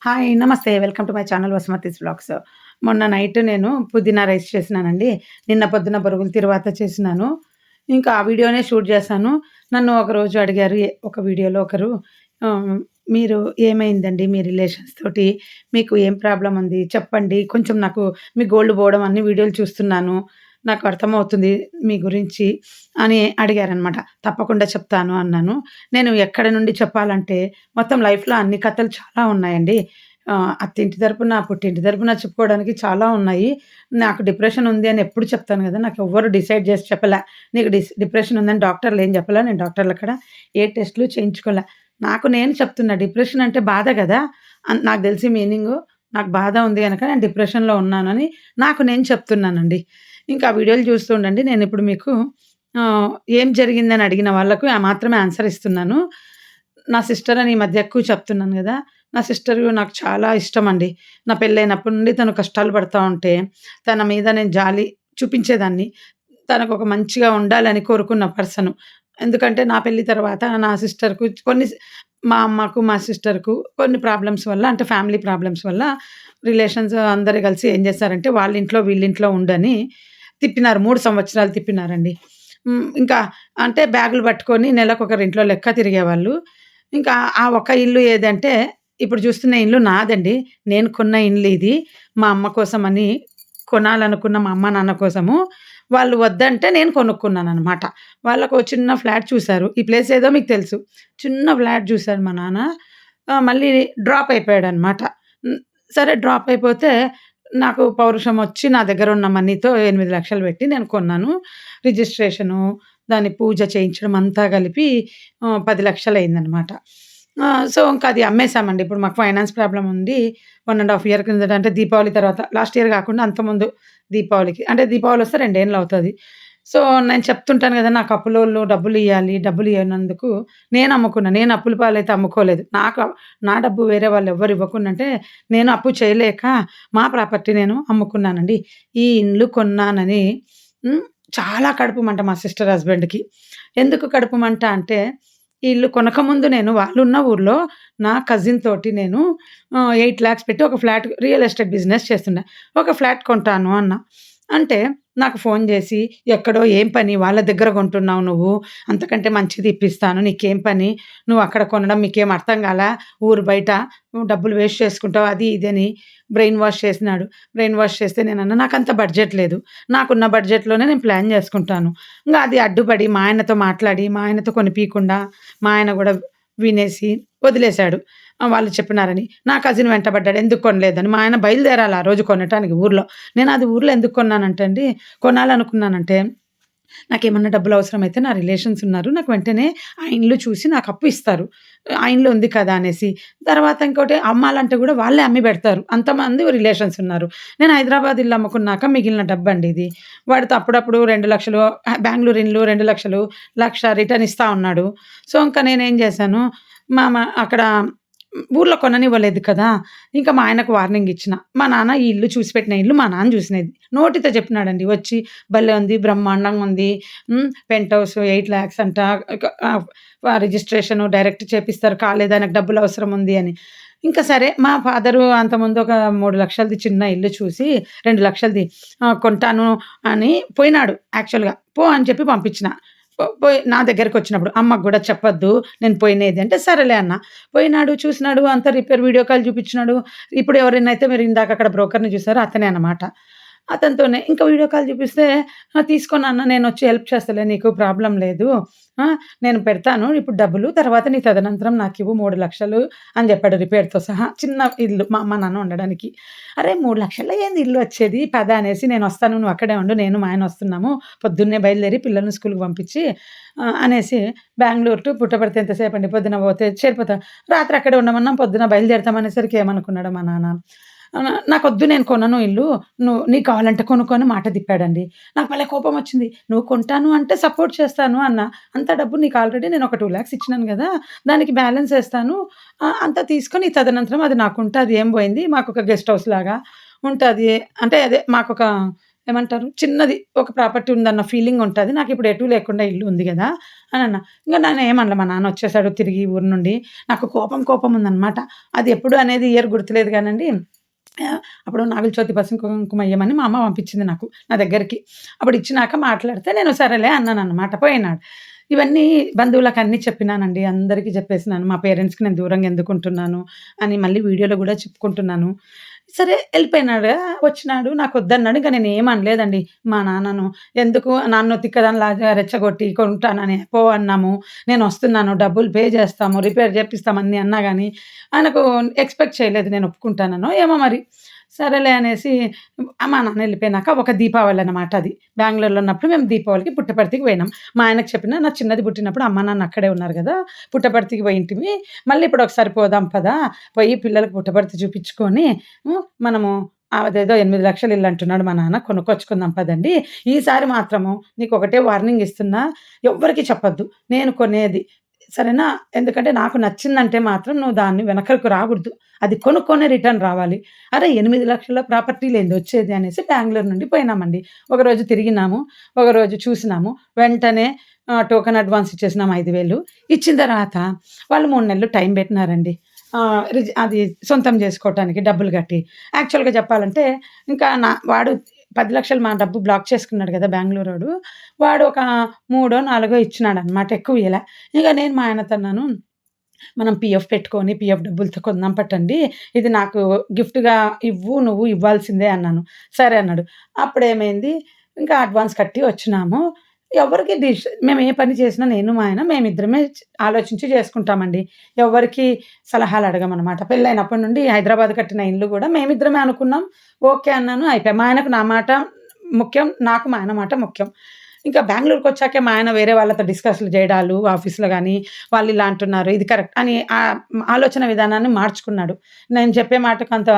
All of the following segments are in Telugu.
హాయ్! నమస్తే. Welcome to my channel Vasumathi's vlogs. మొన్న నైట్ నేను పుదీనా రైస్ చేసినానండి. నిన్న పొద్దున బొరుగులు తిరువాత చేసినాను. ఇంకా ఆ వీడియోనే షూట్ చేశాను. నన్ను ఒకరోజు అడిగారు ఒక వీడియోలో ఒకరు ఆహ్, "మీరు ఏమైందండి మీ రిలేషన్స్ తోటి? మీకు ఏం ప్రాబ్లమ్ ఉంది? చెప్పండి. కొంచెం నాకు మీ గోల్డ్ పోవడం అన్ని వీడియోలు చూస్తున్నాను. నాకు అర్థమవుతుంది మీ గురించి" అని అడిగారనమాట. "తప్పకుండా చెప్తాను" అన్నాను. నేను ఎక్కడి నుండి చెప్పాలంటే మొత్తం లైఫ్‌లో అన్ని కథలు చాలా ఉన్నాయండి. అత్తింటి తరపున, పుట్టింటి తరపున చెప్పుకోవడానికి చాలా ఉన్నాయి. నాకు డిప్రెషన్ ఉంది అని ఎప్పుడు చెప్తాను గదా! నాకెవ్వరు డిసైడ్ జేసి చెప్పలే. నీకు డిప్రెషన్ ఉందని డాక్టర్‌లేం జెప్పలే. నేను డాక్టర్ల కాడ ఏ టెస్ట్‌లు చేయించుకోలే. నాకు నేను చెప్తున్నా డిప్రెషన్ అంటే బాధ గదా! నాకు దెలిసి మీనింగు. నాకు బాధ ఉంది గనక నేను డిప్రెషన్‌లో ఉన్నానని నాకు నేను చెప్తున్నానండి. ఇంకా ఆ వీడియోలు చూస్తూ ఉండండి. నేనిప్పుడు మీకు ఆహ్, ఏం జరిగిందని అడిగిన వాళ్ళకు ఆ మాత్రమే ఆన్సర్ ఇస్తున్నాను. నా సిస్టర్ అని ఈ మధ్య ఎక్కువ చెప్తున్నాను గదా! నా సిస్టరు నాకు చాలా ఇష్టమండి. నా పెళ్ళైనప్పటి నుండి తను కష్టాలు పడతా ఉంటే, తన మీద నేను జాలి చూపించేదాన్ని. తనకొక మంచిగా ఉండాలని కోరుకున్న పర్సను. ఎందుకంటే నా పెళ్లి తర్వాత నా సిస్టర్‌కు మా అమ్మకు, మా సిస్టర్‌కు కొన్ని ప్రాబ్లమ్స్ వల్ల అంటే ఫ్యామిలీ ప్రాబ్లమ్స్ వల్ల రిలేషన్స్ అందరూ కలిసి ఏం చేశారంటే వాళ్ళింట్లో, వీళ్ళింట్లో ఉండని తిప్పినారు. 3 సంవత్సరాలు తిప్పినారండి. ఇంకా అంటే బ్యాగులు పట్టుకొని నెలకొకరింట్లో లెక్క తిరిగేవాళ్ళు. ఇంకా ఆ ఒక్క ఇల్లు ఏదంటే ఇప్పుడు చూస్తున్న ఇల్లు నాదండి. నేను కొన్న ఇల్లు ఇది. మా అమ్మ కోసమని కొనాలనుకున్న మా అమ్మ, నాన్న కోసము. వాళ్ళు వద్దంటే నేను కొనుక్కున్నాననమాట. వాళ్ళకో చిన్న ఫ్లాట్ చూసారు. ఈ ప్లేస్ ఏదో మీకు తెలుసు. చిన్న ఫ్లాట్ చూసారు మా నాన్న. మళ్ళీ డ్రాప్ అయిపోయాడనమాట. హ్మ్. సరే డ్రాప్ అయిపోతే నాకు పౌరుషం వచ్చి నా దగ్గర ఉన్న మనీతో 8,00,000 పెట్టి నేను కొన్నాను. రిజిస్ట్రేషను, దాని పూజ చేయించడం అంతా కలిపి 10,00,000 అయిందనమాట. సో, ఇంక అది అమ్మేసామండి. ఇప్పుడు మాకు ఫైనాన్స్ ప్రాబ్లమ్ ఉంది. 1 ½ ఇయర్ కిందట అంటే దీపావళి తర్వాత లాస్ట్ ఇయర్ కాకుండా అంతకుముందు దీపావళికి. అంటే దీపావళొస్తే 2 ఏండ్లు అవుతది. సో, నేను చెప్తుంటాను గదా! నాకు అప్పులోళ్ళు డబ్బులియ్యాలి. డబ్బులియ్యనందుకు నేను అమ్ముకున్నా. నేను అప్పుల పాలైతే అమ్ముకోలేదు. నా డబ్బు వేరే వాళ్ళెవ్వరు ఇవ్వకుండంటే నేను అప్పు చేయలేక మా ప్రాపర్టీ నేను అమ్ముకున్నానండి. ఈ ఇల్లు కొన్నానని హ్మ్. చాలా కడుపు మంట మా సిస్టర్ హస్బెండ్‌కి. ఎందుకు కడుపు మంట అంటే, ఈ ఇల్లు కొనకముందు నేను వాళ్ళున్న ఊర్లో నా కజిన్ తోటి నేను 8,00,000 పెట్టి ఒక ఫ్లాట్ రియల్ ఎస్టేట్ బిజినెస్ చేస్తున్నా. ఒక ఫ్లాట్ కొంటాను అన్నా. అంటే నాకు ఫోను జేసి, "ఎక్కడో ఏం పని వాళ్ళ దగ్గర కొంటున్నావు నువ్వు. అంతకంటే మంచిది ఇప్పిస్తాను. నీకేం పని? నువ్వు అక్కడ కొనడం మీకేం అర్థం గాలా? ఊరు బయట నువ్వు డబ్బులు వేస్ట్ చేసుకుంటావు." అది ఇది అని బ్రెయిన్ వాష్ చేసినాడు. బ్రెయిన్ వాష్ చేస్తే నేనన్నా, "నాకంత బడ్జెట్ లేదు. నాకున్న బడ్జెట్‌లోనే నేను ప్లాన్ జేసుకుంటాను." ఇంగ అది అడ్డుపడి మా ఆయనతో మాట్లాడి, మా ఆయనతో కొనిపియకుండా మా ఆయన గూడా వినేసి వదిలేసాడు. వాళ్ళు చెప్పినారని. నా కజిన్ వెంటబడ్డాడు. ఎందుకు కొనలేదని. మా ఆయన బయలుదేరాలి ఆ రోజు కొనటానికి ఊర్లో. నేనది ఊర్లో ఎందుకు కొన్నానంటే అండి, కొనాలనుకున్నానంటే నాకేమన్నా డబ్బులు అవసరమైతే నా రిలేషన్స్ ఉన్నారు. నాకు వెంటనే ఆ ఇండ్లు చూసి నాకు అప్పు ఇస్తారు. ఆ ఇండ్లు ఉంది కదా! అనేసి. తర్వాత ఇంకోటి అమ్మాలంటే గూడా వాళ్ళే అమ్మి బెడతారు. అంతమంది రిలేషన్స్ ఉన్నారు. నేను హైదరాబాద్ ఇల్లు అమ్ముకున్నాక మిగిలిన డబ్బండి ఇది. వాడితో అప్పుడప్పుడు 2,00,000 బెంగుళూరు ఇల్లు 2,00,000, 1,00,000 రిటర్న్ ఇస్తా ఉన్నాడు. సో, ఇంక నేనేం జేశాను, అక్కడ ఊర్లో కొననివ్వలేదు కదా! ఇంకా మా ఆయనకు వార్నింగ్ ఇచ్చిన. మా నాన్న ఈ ఇల్లు చూసి పెట్టిన ఇల్లు మా నాన్న చూసినది. నోటితో చెప్పినాడండి వచ్చి, "భలే ఉంది, బ్రహ్మాండంగా ఉంది. పెంట్ హౌస్ 8,00,000 అంట. రిజిస్ట్రేషను డైరెక్ట్ చేపిస్తారు. కాలేదు ఆయనకు డబ్బులు అవసరం ఉంది" అని. ఇంకా సరే మా ఫాదరు అంతకుముందు ఒక 3,00,000ది చిన్న ఇల్లు చూసి 2,00,000ది కొంటాను అని పోయినాడు యాక్చువల్‌గా. పో అని చెప్పి పంపించిన. పోయి నా దగ్గరకొచ్చినప్పుడు అమ్మకు గూడా చెప్పొద్దు నేను పోయినేది అంటే, సరేలే అన్న. పోయినాడు, చూసినాడు, అంతా రిపేర్ వీడియో కాల్ చూపించినాడు. ఇప్పుడు ఎవరైనైతే మీరు ఇందాక అక్కడ బ్రోకర్‌ని చూసారో అతనే అన్నమాట. అతనితోనే ఇంకా వీడియో కాల్ చూపిస్తే, తీసుకో నాన్న నేనొచ్చి హెల్ప్ చేస్తాలే నీకు ప్రాబ్లమ్ లేదు. ఆ! నేను పెడతాను ఇప్పుడు డబ్బులు. తర్వాత నీ తదనంతరం నాకివ్వు 3,00,000 అని చెప్పాడు రిపేర్‌తో సహా. చిన్న ఇల్లు మా అమ్మ, నాన్న ఉండడానికి. అరే! 3,00,000లో ఏంది ఇల్లు వచ్చేది? పద అనేసి నేనొస్తాను నువ్వు అక్కడే ఉండు. నేను మా ఆయన వస్తున్నాము. పొద్దున్నే బయలుదేరి పిల్లల్ని స్కూలుకి పంపించి అనేసి బెంగుళూరు టు పుట్టపర్తి ఎంతసేపండి పొద్దున పోతే చేరిపోతాం. రాత్రి అక్కడే ఉండమన్నాం. పొద్దున బయలుదేరుతాం అనేసరికి ఏమనుకున్నాడో మా నాన్న, నాకొద్దు నేను కొనను ఇల్లు. నీకు కావాలంటే కొనుక్కో అని మాట తిప్పాడండి. నాకు భలే కోపమొచ్చింది. నువ్వు కొంటాను అంటే సపోర్ట్ చేస్తాను అన్నా. అంత డబ్బు నీకు ఆల్రెడీ నేను ఒక 2,00,000 ఇచ్చినాను గదా! దానికి బ్యాలెన్స్ ఏస్తాను. అంతా తీసుకొని తదనంతరం అది నాకుంటది ఏం పోయింది. మాకొక గెస్ట్ హౌస్ లాగా ఉంటది. అంటే అదే మాకొక ఏమంటారు చిన్నది ఒక ప్రాపర్టీ ఉందన్న ఫీలింగ్ ఉంటది. నాకిప్పుడు ఎటూ లేకుండా ఇల్లు ఉంది గదా! అనన్నా. ఇంక నన్నేమనల మా నాన్న వచ్చేసాడు తిరిగి ఊరు నుండి. నాకు కోపం ఉందనమాట. అది ఎప్పుడు అనేది ఇయర్ గుర్తులేదు గానండి. అప్పుడు నాగుల చవితి పసుపు కుంకుమ ఇయ్యమని మా అమ్మ పంపించింది నాకు నా దగ్గరికి. అప్పుడు ఇచ్చినాక మాట్లాడితే నేను సరేలే అన్నాననమాట. పోయినాడు. ఇవన్నీ బంధువులకన్నీ చెప్పినానండి. అందరికీ చెప్పేసినాను. మా పేరెంట్స్‌కి నేను దూరంగా ఎందుకుంటున్నాను అని మళ్ళీ వీడియోలో గూడా చెప్పుకుంటున్నాను. సరే ఎళ్ళిపోయినాడు. వచ్చినాడు నాకొద్దన్నాడు. ఇంక నేనేం అనలేదండి మా నాన్నను. ఎందుకు నన్ను తిక్కదానిలాగా రెచ్చగొట్టి కొంటానని పో అన్నాము. నేనొస్తున్నాను డబ్బులు పే చేస్తాము, రిపేర్ చేపిస్తాం అన్నీ అన్నా గాని, ఆయనకు ఎక్స్‌పెక్ట్ చేయలేదు నేను ఒప్పుకుంటాననో ఏమో మరి. సరేలే అనేసి మా నాన్న ఎళ్ళిపోయినాక ఒక దీపావళి అన్నమాట అది. బెంగుళూరులో ఉన్నప్పుడు మేము దీపావళికి పుట్టపర్తికి పోయినాం. మా ఆయనకి చెప్పినా నా చిన్నది పుట్టినప్పుడు అమ్మ, నాన్న అక్కడే ఉన్నారు గదా! పుట్టపర్తికి పోయింటిమి. మళ్ళీ ఇప్పుడు ఒకసారి పోదాం పదా! పోయి పిల్లలకి పుట్టపర్తి చూపించుకొని మనము అదేదో 8,00,000 ఇల్లు అంటున్నాడు మా నాన్న కొనుక్కొచ్చుకుందాం పదండి. ఈసారి మాత్రము నీకొకటే వార్నింగ్ ఇస్తున్నా ఎవ్వరికీ చెప్పొద్దు. నేను కొనేది. సరేనా? ఎందుకంటే నాకు నచ్చిందంటే మాత్రం నువ్వు దాన్ని వెనకకు రాగూడదు. అది కొనుక్కొనే రిటర్న్ రావాలి. అరే! 8,00,000 ప్రాపర్టీలేంది వచ్చేది అనేసి బెంగుళూరు నుండి పోయినామండి. ఒకరోజు తిరిగినాము. ఒకరోజు చూసినాము. వెంటనే టోకెన్ అడ్వాన్స్ ఇచ్చేసినాం 5,000 ఇచ్చిన తర్వాత వాళ్ళు 3 నెలలు టైం పెట్టినారండి. అది సొంతం జేసుకోవటానికి డబ్బులు గట్టి. యాక్చువల్‌గా చెప్పాలంటే ఇంకా వాడు 10,00,000 మా డబ్బు బ్లాక్ చేసుకున్నాడు గదా! బెంగుళూరోడు. వాడు ఒక మూడో, నాలుగో ఇచ్చినాడనమాట. ఎక్కువ ఇయలా. ఇగ నేను మా ఆయనతో అన్నాను, "మనం పీఎఫ్ పెట్టుకొని, పీఎఫ్ డబ్బులతో కొందాం పట్టండి. ఇది నాకు గిఫ్ట్‌గా ఇవ్వు, నువ్వు ఇవ్వాల్సిందే" అన్నాను. సరే అన్నాడు. అప్పుడేమైంది, ఇంకా అడ్వాన్స్ కట్టి వచ్చినాము. ఎవరికీ మేము ఏ పని చేసినా నేను, మా ఆయన మేమిద్దరమే ఆలోచించి చేసుకుంటామండి. ఎవ్వరికీ సలహాలు అడగమనమాట. పెళ్లైనప్పటి నుండి హైదరాబాద్ కట్టిన ఇల్లు గూడా మేమిద్దరమే అనుకున్నాం. ఓకే అన్నాను. అయిపాయే. మా ఆయనకు నా మాట ముఖ్యం. నాకు మా ఆయన మాట ముఖ్యం. ఇంకా బెంగుళూరుకొచ్చాకే మా ఆయన వేరే వాళ్ళతో డిస్కస్‌లు జేయడాలు ఆఫీస్‌లో గాని, వాళ్ళిలా అంటున్నారు. ఇది కరెక్ట్ అని ఆలోచన విధానాన్ని మార్చుకున్నాడు. నేను చెప్పే మాటకు అంత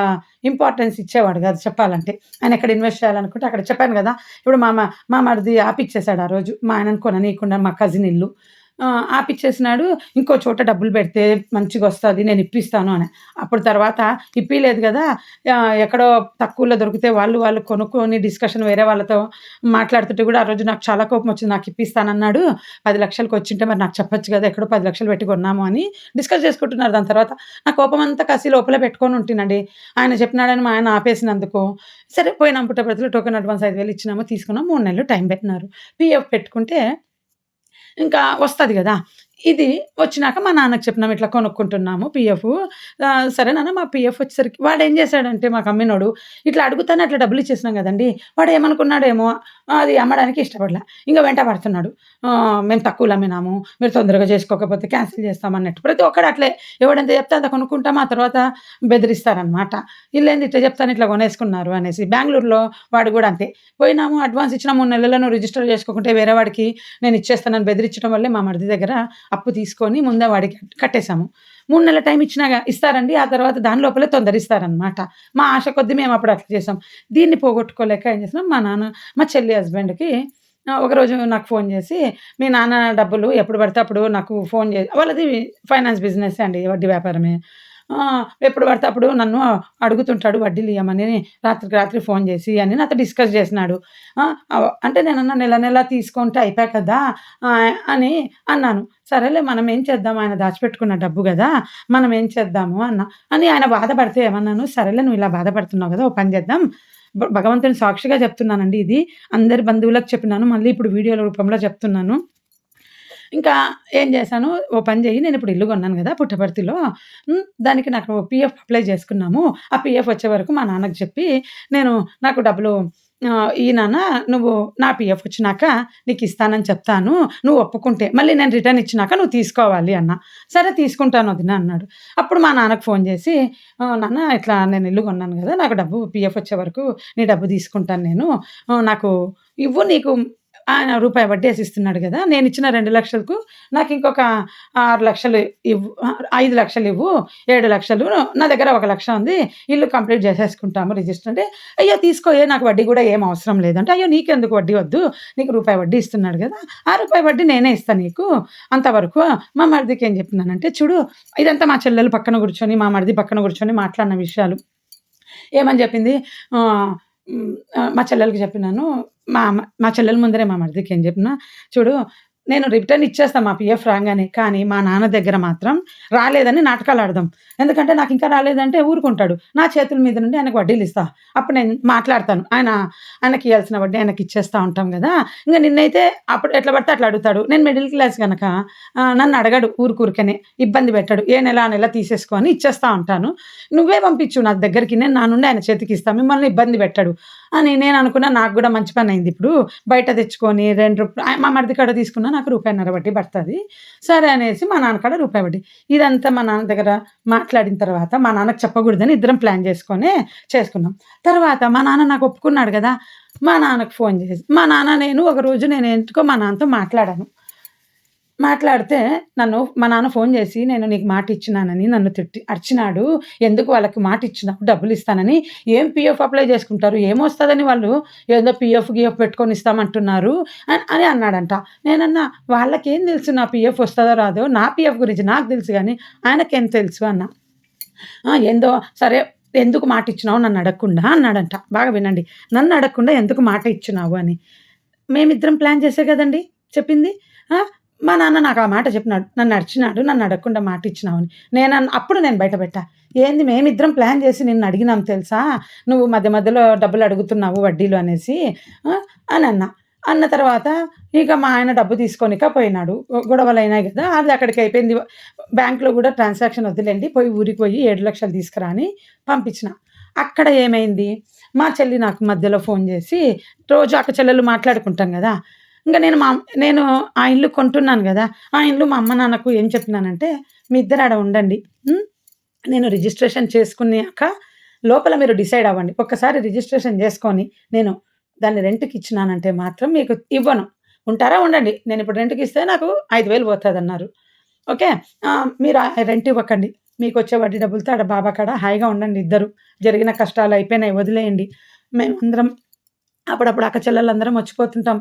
ఇంపార్టెన్స్ ఇచ్చేవాడు గాదు చెప్పాలంటే. ఆయన ఎక్కడ ఇన్వెస్ట్ చేయాలనుకుంటే అక్కడ చెప్పాను గదా! ఇప్పుడు మా మరిది ఆపిచ్చేసాడు ఆ రోజు. మా ఆయనను కొననీయకుండా మా కజిన్ ఇల్లు. ఆపిచ్చేసినాడు. ఇంకో చోట డబ్బులు పెడితే మంచిగొస్తది. నేను ఇప్పిస్తాను అని. అప్పుడు తర్వాత ఇప్పీయలేదు గదా! ఎక్కడో తక్కువలో దొరికితే వాళ్ళు కొనుక్కొని డిస్కషన్ వేరే వాళ్ళతో మాట్లాడుతుంటే గూడా ఆ రోజు నాకు చాలా కోపమొచ్చింది. నాకు ఇప్పిస్తానన్నాడు. 10,00,000కి వచ్చింటే మరి నాకు చెప్పొచ్చు గదా! ఎక్కడో 10,00,000 పెట్టి కొన్నాము అని డిస్కస్ చేసుకుంటున్నారు దాని తర్వాత. నా కోపమంతా కసి లోపలే పెట్టుకొని ఉంటినండి. ఆయన చెప్పినాడని మా ఆయన ఆపేసినందుకు. సరే పోయినాం పుట్టపర్తిలో టోకెన్ అడ్వాన్స్ 5,000 ఇచ్చినాము, తీసుకున్నాం. 3 నెలలు టైం పెట్టినారు. పీఎఫ్ పెట్టుకుంటే ఇంకా వస్తది గదా! ఇది వచ్చినాక మా నాన్నకి చెప్పినాం ఇట్లా కొనుక్కుంటున్నాము పీఎఫ్. సరే నాన్న మా పీఎఫ్ వచ్చేసరికి వాడేం చేశాడంటే మాకు అమ్మినోడు, ఇట్లా అడుగుతానే అట్లా డబ్బులు ఇచ్చేసినాం గదండీ! వాడేమనుకున్నాడేమో అది అమ్మడానికి ఇష్టపడల. ఇంక వెంట పడుతున్నాడు. మేము తక్కువలో అమ్మినాము. మీరు తొందరగా చేసుకోకపోతే క్యాన్సిల్ చేస్తామన్నట్టు. ప్రతి ఒక్కడు అట్లే ఎవడెంత చెప్తే అంత కొనుక్కుంటాం. ఆ తర్వాత బెదిరిస్తారనమాట. ఈళ్ళేంది ఇట్లా చెప్తాను ఇట్లా కొనేసుకున్నారు అనేసి. బెంగుళూరులో వాడు గూడా అంతే. పోయినాము అడ్వాన్స్ ఇచ్చిన 3 నెలల్లో నువ్వు రిజిస్టర్ చేసుకోకుంటే వేరే వాడికి నేను ఇచ్చేస్తానని బెదిరించడం వల్లే మా మరిది దగ్గర అప్పు తీసుకొని ముందే వాడికి కట్టేసాము. 3 నెలల టైం ఇస్తారండి. ఆ తర్వాత దాని లోపలే తొందరిస్తారనమాట. మా ఆశ కొద్దీ మేమప్పుడు అట్లా చేసాం. దీన్ని పోగొట్టుకోలేక ఏం చేసినాం, మా చెల్లి హస్బెండ్‌కి ఒకరోజు నాకు ఫోను చేసి, "మీ నాన్న డబ్బులు ఎప్పుడు పడితే అప్పుడు నాకు ఫోను వాళ్ళది ఫైనాన్స్ బిజినెసే అండి. వడ్డీ వ్యాపారమే. ఎప్పుడు పడితే అప్పుడు నన్ను అడుగుతుంటాడు వడ్డీలియ్యమని రాత్రికి రాత్రి ఫోను చేసి" అని నాతో డిస్కస్ చేసినాడు. అంటే నేనన్నా నెల తీసుకుంటే అయిపాయి కదా! అని అన్నాను. సరేలే మనం ఏం చేద్దాం ఆయన దాచిపెట్టుకున్న డబ్బు గదా! మనం ఏం చేద్దాము అన్నా. అని ఆయన బాధపడితే ఏమన్నాను, సరేలే నువ్వు ఇలా బాధపడుతున్నావు గదా! ఓ పని చేద్దాం. భగవంతుని సాక్షిగా చెప్తున్నానండి ఇది. అందరి బంధువులకు చెప్పినాను. మళ్ళీ ఇప్పుడు వీడియోల రూపంలో చెప్తున్నాను. ఇంకా ఏం చేశాను, ఓ పని చెయ్యి నేనిప్పుడు ఇల్లు కొన్నాను గదా! పుట్టపర్తిలో. దానికి నాకు పీఎఫ్ అప్లై చేసుకున్నాము. ఆ పీఎఫ్ వచ్చే వరకు మా నాన్నకి చెప్పి, నేను నాకు డబ్బులు ఇయి నాన్న నువ్వు నా పీఎఫ్ వచ్చినాక నీకిస్తానని చెప్తాను. నువ్వు ఒప్పుకుంటే. మళ్ళీ నేను రిటర్న్ ఇచ్చినాక నువ్వు తీసుకోవాలి అన్నా. సరే తీసుకుంటాను వదిన అన్నాడు. అప్పుడు మా నాన్నకి ఫోను చేసి, నాన్న ఇట్లా నేను ఇల్లు కొన్నాను గదా! నాకు డబ్బు పీఎఫ్ వచ్చే వరకు నీ డబ్బు తీసుకుంటాను నేను. నాకు ఇవ్వు నీకు ఆయన రూపాయి వడ్డేసిస్తున్నాడు గదా! నేనిచ్చిన 2,00,000కు నాకింకొక 6,00,000 5,00,000 ఇవ్వు. 7,00,000 నా దగ్గర 1,00,000 ఉంది. ఇల్లు కంప్లీట్ చేసేసుకుంటాము రిజిస్టర్ అంటే, "అయ్యో! తీసుకోయే నాకు వడ్డీ గూడా ఏం అవసరం లేదంటే." "అయ్యో! నీకెందుకు వడ్డీ వద్దు. నీకు రూపాయి వడ్డీ ఇస్తున్నాడు గదా! ఆ రూపాయి వడ్డీ నేనే ఇస్తా నీకు. అంతవరకు." మా మరిదికి ఏం చెప్పినానంటే, చూడు ఇదంతా మా చెల్లెలు పక్కన కూర్చొని, మా మరిది పక్కన కూర్చొని మాట్లాడిన విషయాలు. ఏమని చెప్పింది, ఆహ్ మా చెల్లెలికి చెప్పినాను. మా చెల్లెల ముందరే మా మరిదికి ఏం చెప్పినా, చూడు నేను రిటర్న్ ఇచ్చేస్తా మా పీఎఫ్ రాంగానే. కానీ మా నాన్న దగ్గర మాత్రం రాలేదని నాటకాలాడదాం. ఎందుకంటే నాకింకా రాలేదంటే ఊరుకుంటాడు. నా చేతుల మీద నుండి ఆయనకు వడ్డీలిస్తా. అప్పుడు నేను మాట్లాడతాను. ఆయనకియ్యాల్సిన వడ్డీ ఆయనకిచ్చేస్తా ఉంటాం గదా! ఇంగ నిన్నైతే అప్పుడు ఎట్లా పడితే అట్లా అడుగుతాడు. నేను మిడిల్ క్లాస్ గనక నన్నడగడు ఊరుకూరికనే. ఇబ్బంది పెట్టడు. ఏ నెల ఆ నెల తీసేసుకో అని ఇచ్చేస్తా ఉంటాను. నువ్వే పంపించు నా దగ్గరికి. నేను నా నుండి ఆయన చేతికిస్తా. మిమ్మల్ని ఇబ్బంది పెట్టడు అని నేననుకున్నా. నాకు గూడా మంచి పనయిందిప్పుడు. బయట తెచ్చుకొని మా మరిది కాడ తీసుకున్నా నాకు రూపాయన్నర వడ్డీ పడతది. సరే అనేసి మా నాన్న కాడ రూపాయి వడ్డీ. ఇదంతా మా నాన్న దగ్గర మాట్లాడిన తర్వాత మా నాన్నకి చెప్పకూడదని ఇద్దరం ప్లాన్ చేసుకున్నాం. తర్వాత మా నాన్న నాకు ఒప్పుకున్నాడు గదా! మా నాన్నకి ఫోన్ చేసి మా నాన్న నేను ఒకరోజు ఎందుకో మా నాన్నతో మాట్లాడాను. మాట్లాడితే మా నాన్న ఫోన్ చేసి, "నేను నీకు మాటిచ్చినానని నన్ను అరిచినాడు. ఎందుకు వాళ్ళకి మాటిచ్చినావు డబ్బులిస్తానని. ఏం పీఎఫ్ అప్లై చేసుకుంటారు? ఏమొస్తదని వాళ్ళు ఏదో పీఎఫ్ పెట్టుకొని ఇస్తామంటున్నారు" అని అన్నాడంట. నేనన్నా, "వాళ్ళకేం తెలుసు నా పీఎఫ్ వస్తదో రాదో? నా పీఎఫ్ గురించి నాకు తెలుసు గానీ ఆయనకేం తెలుసు" అన్నా. ఏందో సరే ఎందుకు మాటిచ్చినావు నన్ను అడగకుండా అన్నాడంట. బాగా వినండి. నన్ను అడగకుండా ఎందుకు మాట ఇచ్చినావు అని. మేమిద్దరం ప్లాన్ చేసే గదండీ చెప్పింది. ఆ! మా నాన్న నాకు ఆ మాట చెప్పినాడు. నన్ను అరిచినాడు. నన్ను అడగకుండా మాట ఇచ్చినావని. అప్పుడు నేను బయట పెట్టా. ఏంది మేమిద్దరం ప్లాన్ చేసి నిన్ను అడిగినాం తెలుసా? నువ్వు మధ్య మధ్యలో డబ్బులు అడుగుతున్నావు వడ్డీలు అనేసి అనన్నా. అన్న తర్వాత ఇక మా ఆయన డబ్బు తీసుకోనిక పోయినాడు. గొడవలయినాయి గదా! అది అక్కడికి అయిపోయింది. బ్యాంక్‌లో గూడా ట్రాన్సాక్షన్ వద్దులెండి. ఊరికి పోయి 7,00,000 తీసుకురా అని పంపించిన. అక్కడ ఏమైంది? మా చెల్లి నాకు మధ్యలో ఫోన్ చేసి రోజు అక్క చెల్లెలు మాట్లాడుకుంటాం గదా! ఇంక నేను ఆ ఇల్లు కొంటున్నాను గదా! ఆ ఇల్లు మా అమ్మ, నాన్నకు ఏం చెప్పినానంటే, "మీ ఇద్దరు ఆడ ఉండండి. హ్మ్. నేను రిజిస్ట్రేషన్ చేసుకున్నాక లోపల మీరు డిసైడ్ అవ్వండి. ఒక్కసారి రిజిస్ట్రేషన్ చేసుకొని నేను దాన్ని రెంట్‌కిచ్చినానంటే మాత్రం మీకు ఇవ్వను. ఉంటారా? ఉండండి. నేనిప్పుడు రెంట్‌కిస్తే నాకు 5,000 పోతదన్నారు. ఓకే. మీరు రెంట్ ఇవ్వకండి. మీకొచ్చే వడ్డీ డబ్బులతో ఆడ బాబా కాడ హాయిగా ఉండండి ఇద్దరు. జరిగిన కష్టాలు అయిపోయినాయి వదిలేయండి. మేమందరం అప్పుడప్పుడు అక్క చెల్లెలందరం వచ్చిపోతుంటాం.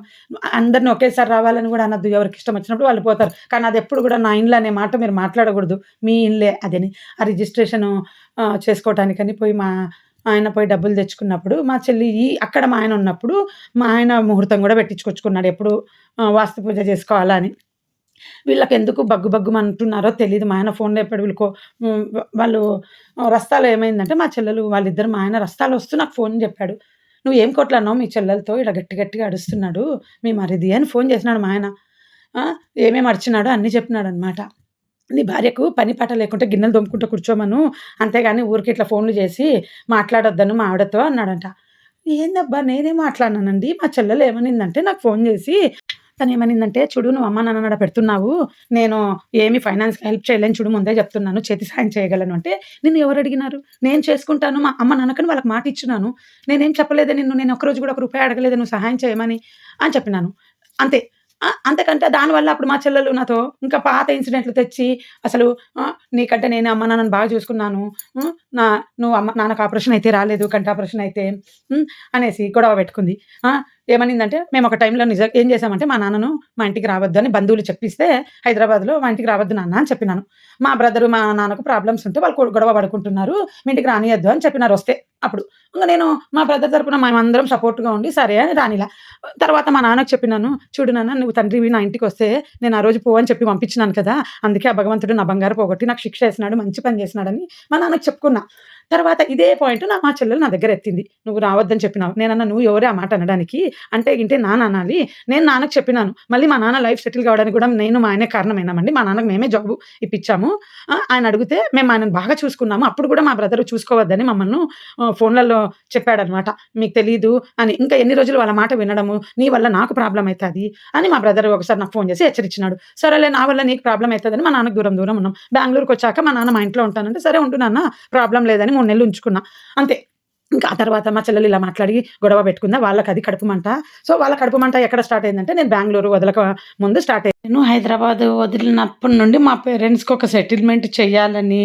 అందరిని ఒకేసారి రావాలని గూడా అనొద్దు. ఎవరికిష్టం వచ్చినప్పుడు వాళ్ళు పోతారు. కానీ అదెప్పుడు గూడా నా ఇల్లు అనే మాట మీరు మాట్లాడగూడదు. మీ ఇల్లే అదని. ఆ రిజిస్ట్రేషను చేసుకోవటానికని ఆయన పోయి డబ్బులు తెచ్చుకున్నప్పుడు మా చెల్లి అక్కడ మా ఆయన ఉన్నప్పుడు మా ఆయన ముహూర్తం గూడా పెట్టించుకొచ్చుకున్నాడు. ఎప్పుడు వాస్తు పూజ చేసుకోవాలా అని. వీళ్ళకెందుకు బగ్గుమంటున్నారో తెలీదు. మా ఆయన ఫోన్‌లో ఎప్పుడు వాళ్ళు రస్తాలో ఏమైందంటే మా చెల్లెలు వాళ్ళిద్దరు మా ఆయన రస్తాలో వస్తూ నాకు ఫోన్ జెప్పాడు. "నువ్వేం కొట్లాడినావు మీ చెల్లెలతో ఈడ గట్టి గట్టిగా అరుస్తున్నాడు మీ మరిది" అని ఫోన్ చేసినాడు మా ఆయన. ఆ! ఏమేమి అరిచినాడో అన్నీ చెప్పినాడనమాట. "నీ భార్యకు పని పాట లేకుంటే గిన్నెలు తోముకుంటూ కూర్చోమను. అంతేగాని ఊరికే ఇట్లా ఫోన్‌లు చేసి మాట్లాడొద్దను మా ఆవిడతో" అన్నాడంట. ఏందబ్బా! నేనేం మాట్లాడినానండి. మా చెల్లెలు ఏమనిందంటే నాకు ఫోన్ చేసి తనేమనిందంటే, "చూడు నువ్వు అమ్మ, నాన్నని ఆడ పెడుతున్నావు. నేను ఏమి ఫైనాన్స్‌గా హెల్ప్ చేయలేను చూడు ముందే చెప్తున్నాను. చేతి సాయం చేయగలను" అంటే, "నిన్ను ఎవరడిగినారు? నేను చేసుకుంటాను. మా అమ్మ, నాన్నకని వాళ్ళకి మాటిచ్చినాను. నేనేం చెప్పలేదే నిన్ను. నేను ఒక్కరోజు కూడా ఒక రూపాయి అడగలేదే నువ్వు సహాయం చేయమని" అని చెప్పినాను. అంతే. అంతకంటే దానివల్ల అప్పుడు మా చెల్లెలు నాతో ఇంకా పాత ఇన్సిడెంట్లు తెచ్చి అసలు "నీకంటే నేను అమ్మ, నాన్నని బాగా చూసుకున్నాను. హ్మ్. నా నువ్వు నాన్నకి ఆపరేషన్ అయితే రాలేదు. కంటి ఆపరేషన్ అయితే" అనేసి గొడవ పెట్టుకుంది. ఆ! ఏమనిందంటే, మేమొక టైంలో ఏం చేశామంటే, మా నాన్నను మా ఇంటికి రావద్దని బంధువులు చెప్పిస్తే, హైదరాబాద్‌లో మా ఇంటికి రావద్దు నాన్న అని చెప్పినాను. మా బ్రదరు, మా నాన్నకు ప్రాబ్లమ్స్ ఉంటే వాళ్ళు గొడవ పడుకుంటున్నారు. మీ ఇంటికి రానియద్దు అని చెప్పినారు వస్తే అప్పుడు. ఇంగ నేను మా బ్రదర్ తరపున మేమందరం సపోర్ట్‌గా ఉండి, సరే అని రానిలా. తర్వాత మా నాన్నకి చెప్పినాను, "చూడు నాన్న నువ్వు తండ్రివి నా ఇంటికొస్తే, నేను ఆ రోజు పో అని చెప్పి పంపించినాను కదా! అందుకే ఆ భగవంతుడు నా బంగారు పోగొట్టి నాకు శిక్ష ఏసినాడు. మంచి పని చేసినాడని" మా నాన్నకి చెప్పుకున్నా. తర్వాత ఇదే పాయింట్ మా చెల్లెలు నా దగ్గర ఎత్తింది. "నువ్వు రావద్దని చెప్పినావు." నేనన్నా, "నువ్వు ఎవరే ఆ మాట అనడానికి? అంటే గింటే నాన్న అనాలి. నేను నాన్నకి చెప్పినాను. మళ్ళీ మా నాన్న లైఫ్ సెటిల్ కావడానికి కూడా నేను మా ఆయనే కారణమైనామండి. మా నాన్నకి మేమే జాబు ఇప్పిచ్చాము. ఆయన అడిగితే మేము ఆయనను బాగా చూసుకున్నాము. అప్పుడు కూడా మా బ్రదరు చూసుకోవద్దని మమ్మల్ని ఫోన్‌లలో చెప్పాడనమాట. మీకు తెలీదు అని. ఇంకా ఎన్ని రోజులు వాళ్ళ మాట వినడము, నీ వల్ల నాకు ప్రాబ్లమ్ అయితది అని మా బ్రదర్ ఒకసారి నాకు ఫోన్ చేసి హెచ్చరించినాడు. సరేలే నా వల్ల నీకు ప్రాబ్లమ్ అయితదని మా నాన్నకి దూరం దూరం ఉన్నాం. బెంగుళూరుకొచ్చాక మా నాన్న మా ఇంట్లో ఉంటానంటే, సరే ఉండు నాన్న ప్రాబ్లమ్ లేదని 3 నెలలు ఉంచుకున్నా. అంతే. ఇంకా ఆ తర్వాత మా చెల్లెలు ఇలా మాట్లాడి గొడవ పెట్టుకుందా. వాళ్ళకది కడుపు మంట. సో, వాళ్ళ కడుపు మంట ఎక్కడ స్టార్ట్ అయిందంటే, నేను బెంగుళూరు వదలక ముందు స్టార్ట్ అయింది. నేను హైదరాబాద్ వదిలినప్పటి నుండి మా పేరెంట్స్‌కి ఒక సెటిల్‌మెంట్ చేయాలని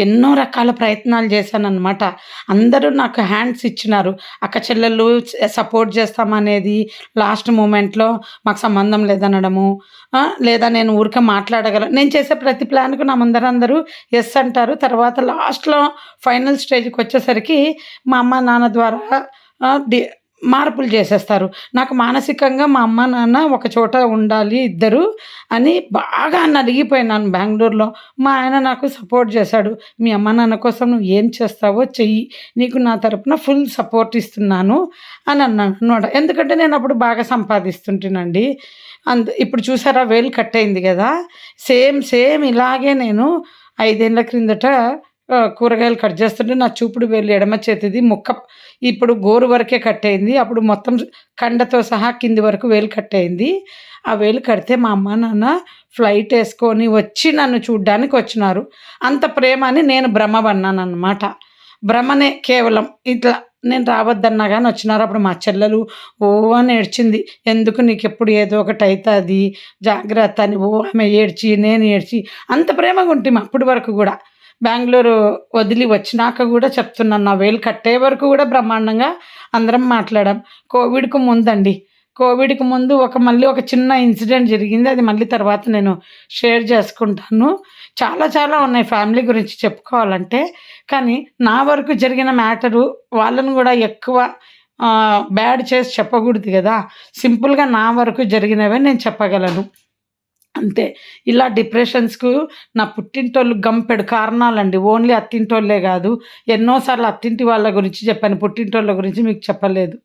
ఎన్నో రకాల ప్రయత్నాలు చేశాననమాట. అందరూ నాకు హ్యాండ్స్ ఇచ్చినారు. అక్క చెల్లెళ్ళు సపోర్ట్ చేస్తామనేది లాస్ట్ మూమెంట్‌లో మాకు సంబంధం లేదనడము. లేదా నేను ఊరికే మాట్లాడగలను. నేను చేసే ప్రతి ప్లాన్‌కు నా ముందర అందరూ యెస్ అంటారు. తర్వాత లాస్ట్‌లో ఫైనల్ స్టేజ్‌కొచ్చేసరికి మా అమ్మ, నాన్న ద్వారా ఆహ్, డి మార్పులు చేసేస్తారు. నాకు మానసికంగా మా అమ్మ, నాన్న ఒక చోట ఉండాలి ఇద్దరు అని బాగా నలిగిపోయినాను బెంగుళూరులో. మా ఆయన నాకు సపోర్ట్ చేశాడు. "మీ అమ్మ, నాన్న కోసం నువ్వు ఏం చేస్తావో చెయ్యి. నీకు నా తరపున ఫుల్ సపోర్ట్ ఇస్తున్నాను" అని అన్నాడనమాట. ఎందుకంటే నేనప్పుడు బాగా సంపాదిస్తుంటినండి. ఇప్పుడు చూసారా వేలు కట్టయింది గదా! సేమ్ సేమ్ ఇలాగే నేను 5 ఏళ్ల క్రిందట కూరగాయలు కట్ చేస్తుంటే నా చూపుడు వేలు ఎడమ చేతిది ముక్క ఇప్పుడు గోరు వరకే కట్టయింది. అప్పుడు మొత్తం కండతో సహా కింది వరకు వేలు కట్టయింది. ఆ వేలు కడితే మా అమ్మ, నాన్న ఫ్లైటేసుకొని వచ్చి నన్ను చూడ్డానికొచ్చినారు. అంత ప్రేమ అని నేను భ్రమ పడినాననమాట. భ్రమనే కేవలం. ఇట్లా నేను రావద్దన్నా గాని వచ్చినారు. అప్పుడు మా చెల్లెలు ఓ అని ఏడ్చింది. "ఎందుకు నీకెప్పుడు ఏదో ఒకటైతాది. జాగ్రత్త" అని ఆమె ఏడ్చి, నేను ఏడ్చి అంత ప్రేమగుంటిమి అప్పటి వరకు గూడా. బెంగుళూరు వదిలి వచ్చినాక గూడా చెప్తున్నాను. నా వేలు కట్టే వరకు గూడా బ్రహ్మాండంగా అందరం మాట్లాడాం. కోవిడ్‌కు ముందండి. కోవిడ్‌కి ముందు మళ్ళీ ఒక చిన్న ఇన్సిడెంట్ జరిగింది. అది మళ్ళీ తర్వాత నేను షేర్ చేసుకుంటాను. చాలా చాలా ఉన్నాయి ఫ్యామిలీ గురించి చెప్పుకోవాలంటే. కానీ నా వరకు జరిగిన మ్యాటరు వాళ్ళని గూడా ఎక్కువ బ్యాడ్ చేసి చెప్పకూడదు గదా! సింపుల్‌గా నా వరకు జరిగినవే నేను చెప్పగలను. అంతే. ఇలా డిప్రెషన్స్‌కు నా పుట్టింటోళ్ళు గంపెడు కారణాలండి. ఓన్లీ అత్తింటోళ్ళే గాదు. ఎన్నో సార్లు అత్తింటి వాళ్ళ గురించి చెప్పాను. పుట్టింటోళ్ళ గురించి మీకు చెప్పలేదు.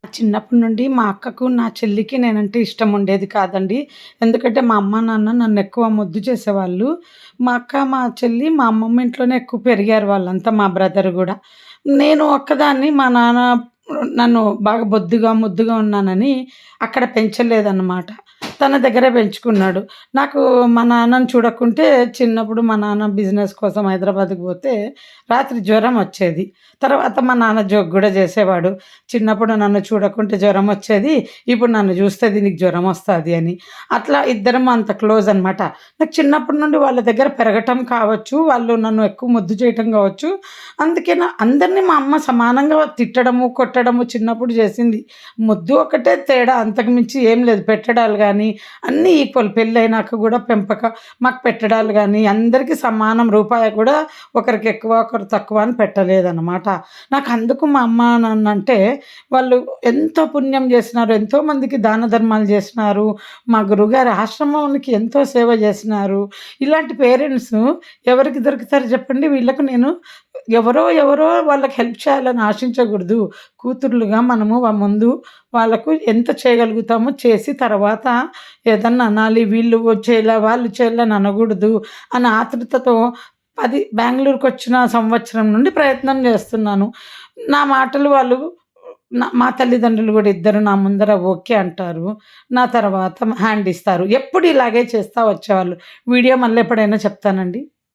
చిన్నప్పటి నుండి మా అక్కకు, నా చెల్లికి నేనంటే ఇష్టం ఉండేది కాదండి. ఎందుకంటే మా అమ్మ, నాన్న నన్నెక్కువ ముద్దు చేసేవాళ్ళు. మా అక్క, మా చెల్లి మా అమ్మమ్మ ఇంట్లోనే ఎక్కువ పెరిగారు వాళ్ళంతా, మా బ్రదర్ గూడా. నేను ఒక్కదాన్ని మా నాన్న నన్ను బాగా బొద్దుగా, ముద్దుగా ఉన్నానని అక్కడ పెంచలేదన్నమాట. తన దగ్గరే పెంచుకున్నాడు. నాకు మా నాన్నని చూడకుంటే చిన్నప్పుడు మా నాన్న బిజినెస్ కోసం హైదరాబాద్‌కి పోతే రాత్రి జ్వరమొచ్చేది. తర్వాత మా నాన్న జోక్ గూడా జేసేవాడు. చిన్నప్పుడు నన్ను చూడకుంటే జ్వరమొచ్చేది. ఇప్పుడు నన్ను జూస్తే దీనికి జ్వరమొస్తాది అని. అట్లా ఇద్దరం అంత క్లోజ్ అనమాట. నాకు చిన్నప్పటి నుండి వాళ్ళ దగ్గర పెరగటం కావచ్చు, వాళ్ళు నన్ను ఎక్కువ ముద్దు చేయటం గావచ్చు. అందుకే అందరిని మా అమ్మ సమానంగా తిట్టడము, కొట్టడము చిన్నప్పుడు జేసింది. ముద్దు ఒకటే తేడా, అంతకు మించి ఏం లేదు. పెట్టడాలు గానీ అన్నీ ఈక్వల్. పెళ్ళైనాక గూడా మాకు పెట్టడాలు గానీ అందరికీ సమానం. రూపాయి కూడా ఒకరికి ఎక్కువ, ఒకరు తక్కువ అని పెట్టలేదనమాట. నాకందుకు మా అమ్మ, నాన్న అంటే వాళ్ళు ఎంతో పుణ్యం జేసినారు. ఎంతో మందికి దాన ధర్మాలు జేసినారు. మా గురువుగారి ఆశ్రమానికి ఎంతో సేవ జేసినారు. ఇలాంటి పేరెంట్స్ ఎవరికి దొరుకుతారు చెప్పండి? వీళ్ళకు నేను ఎవరో వాళ్ళకి హెల్ప్ చేయాలని ఆశించకూడదు. కూతుర్లుగా మనము ముందు వాళ్ళకు ఎంత చేయగలుగుతామో చేసి తర్వాత ఏదన్నా అనాలి. వీళ్ళు చేయలే, వాళ్ళు చేయలే అని అనకూడదు అని ఆతృతతో బెంగుళూరుకొచ్చిన సంవత్సరం నుండి ప్రయత్నం జేస్తున్నాను. నా మాటలు వాళ్ళు మా తల్లిదండ్రులు గూడా ఇద్దరు నా ముందర ఓకే అంటారు. నా తర్వాత హ్యాండ్ ఇస్తారు. ఎప్పుడు ఇలాగే చేస్తా వచ్చేవాళ్ళు. వీడియో మళ్ళీ ఎప్పుడైనా చెప్తానండి.